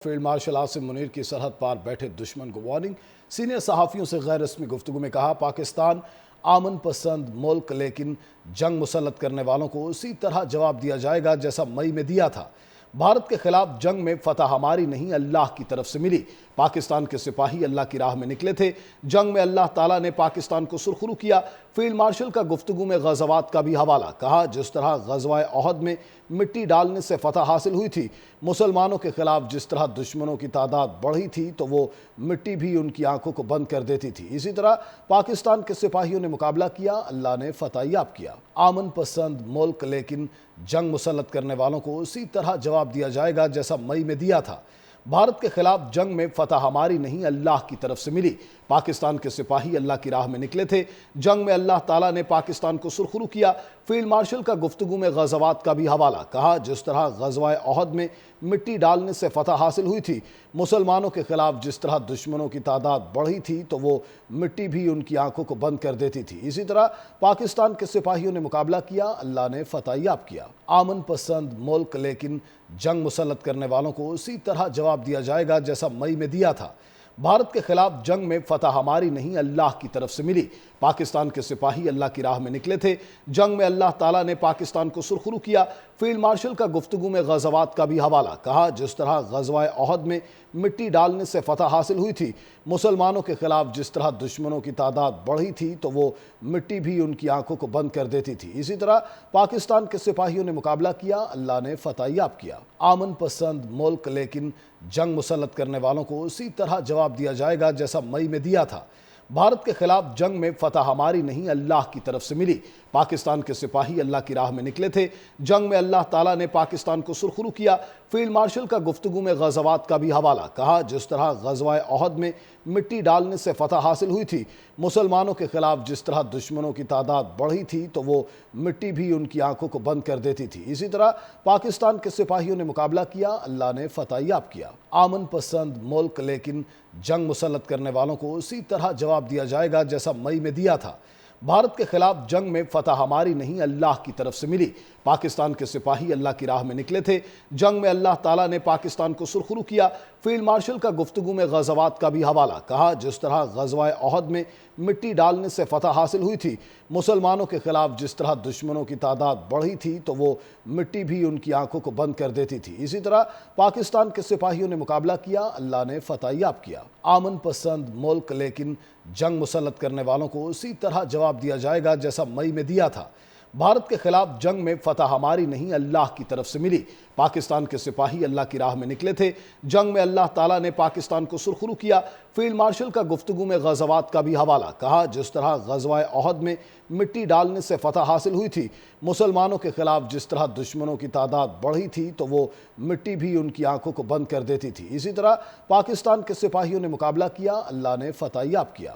Field marshal Asim Munir کی سرحد پار بیٹھے دشمن کو وارننگ۔ سینئر صحافیوں سے غیر رسمی گفتگو میں کہا پاکستان امن پسند ملک لیکن جنگ مسلط کرنے والوں کو اسی طرح جواب دیا جائے گا جیسا مئی میں دیا تھا۔ بھارت کے خلاف جنگ میں فتح ہماری نہیں اللہ کی طرف سے ملی۔ پاکستان کے سپاہی اللہ کی راہ میں نکلے تھے۔ جنگ میں اللہ تعالیٰ نے پاکستان کو سرخرو کیا۔ فیلڈ مارشل کا گفتگو میں غزوات کا بھی حوالہ، کہا جس طرح غزوہ احد میں مٹی ڈالنے سے فتح حاصل ہوئی تھی، مسلمانوں کے خلاف جس طرح دشمنوں کی تعداد بڑھی تھی تو وہ مٹی بھی ان کی آنکھوں کو بند کر دیتی تھی، اسی طرح پاکستان کے سپاہیوں نے مقابلہ کیا، اللہ نے فتح یاب کیا۔ امن پسند ملک لیکن جنگ مسلط کرنے والوں کو اسی طرح جواب دیا جائے گا جیسا مئی میں دیا تھا۔ بھارت کے خلاف جنگ میں فتح ہماری نہیں اللہ کی طرف سے ملی۔ پاکستان کے سپاہی اللہ کی راہ میں نکلے تھے۔ جنگ میں اللہ تعالیٰ نے پاکستان کو سرخرو کیا۔ فیلڈ مارشل کا گفتگو میں غزوات کا بھی حوالہ، کہا جس طرح غزوہ احد میں مٹی ڈالنے سے فتح حاصل ہوئی تھی، مسلمانوں کے خلاف جس طرح دشمنوں کی تعداد بڑھی تھی تو وہ مٹی بھی ان کی آنکھوں کو بند کر دیتی تھی، اسی طرح پاکستان کے سپاہیوں نے مقابلہ کیا، اللہ نے فتح یاب کیا۔ امن پسند ملک لیکن جنگ مسلط کرنے والوں کو اسی طرح جواب دیا جائے گا جیسا مئی میں دیا تھا۔ بھارت کے خلاف جنگ میں فتح ہماری نہیں اللہ کی طرف سے ملی۔ پاکستان کے سپاہی اللہ کی راہ میں نکلے تھے۔ جنگ میں اللہ تعالیٰ نے پاکستان کو سرخرو کیا۔ فیلڈ مارشل کا گفتگو میں غزوات کا بھی حوالہ، کہا جس طرح غزوہ احد میں مٹی ڈالنے سے فتح حاصل ہوئی تھی، مسلمانوں کے خلاف جس طرح دشمنوں کی تعداد بڑھی تھی تو وہ مٹی بھی ان کی آنکھوں کو بند کر دیتی تھی، اسی طرح پاکستان کے سپاہیوں نے مقابلہ کیا، اللہ نے فتح یاب کیا۔ امن پسند ملک لیکن جنگ مسلط کرنے والوں کو اسی طرح جواب دیا جائے گا جیسا مئی میں دیا تھا۔ بھارت کے خلاف جنگ میں فتح ہماری نہیں اللہ کی طرف سے ملی۔ پاکستان کے سپاہی اللہ کی راہ میں نکلے تھے۔ جنگ میں اللہ تعالیٰ نے پاکستان کو سرخرو کیا۔ فیلڈ مارشل کا گفتگو میں غزوات کا بھی حوالہ، کہا جس طرح غزوہ احد میں مٹی ڈالنے سے فتح حاصل ہوئی تھی، مسلمانوں کے خلاف جس طرح دشمنوں کی تعداد بڑھی تھی تو وہ مٹی بھی ان کی آنکھوں کو بند کر دیتی تھی، اسی طرح پاکستان کے سپاہیوں نے مقابلہ کیا، اللہ نے فتح یاب کیا۔ امن پسند ملک لیکن جنگ مسلط کرنے والوں کو اسی طرح جواب دیا جائے گا جیسا مئی میں دیا تھا۔ بھارت کے خلاف جنگ میں فتح ہماری نہیں اللہ کی طرف سے ملی۔ پاکستان کے سپاہی اللہ کی راہ میں نکلے تھے۔ جنگ میں اللہ تعالیٰ نے پاکستان کو سرخرو کیا۔ فیلڈ مارشل کا گفتگو میں غزوات کا بھی حوالہ، کہا جس طرح غزوہ احد میں مٹی ڈالنے سے فتح حاصل ہوئی تھی، مسلمانوں کے خلاف جس طرح دشمنوں کی تعداد بڑھی تھی تو وہ مٹی بھی ان کی آنکھوں کو بند کر دیتی تھی، اسی طرح پاکستان کے سپاہیوں نے مقابلہ کیا، اللہ نے فتح یاب کیا۔ امن پسند ملک لیکن جنگ مسلط کرنے والوں کو اسی طرح جواب دیا جائے گا جیسا مئی میں دیا تھا۔ بھارت کے خلاف جنگ میں فتح ہماری نہیں اللہ کی طرف سے ملی۔ پاکستان کے سپاہی اللہ کی راہ میں نکلے تھے۔ جنگ میں اللہ تعالیٰ نے پاکستان کو سرخرو کیا۔ فیلڈ مارشل کا گفتگو میں غزوات کا بھی حوالہ، کہا جس طرح غزوہ احد میں مٹی ڈالنے سے فتح حاصل ہوئی تھی، مسلمانوں کے خلاف جس طرح دشمنوں کی تعداد بڑھی تھی تو وہ مٹی بھی ان کی آنکھوں کو بند کر دیتی تھی، اسی طرح پاکستان کے سپاہیوں نے مقابلہ کیا، اللہ نے فتح یاب کیا۔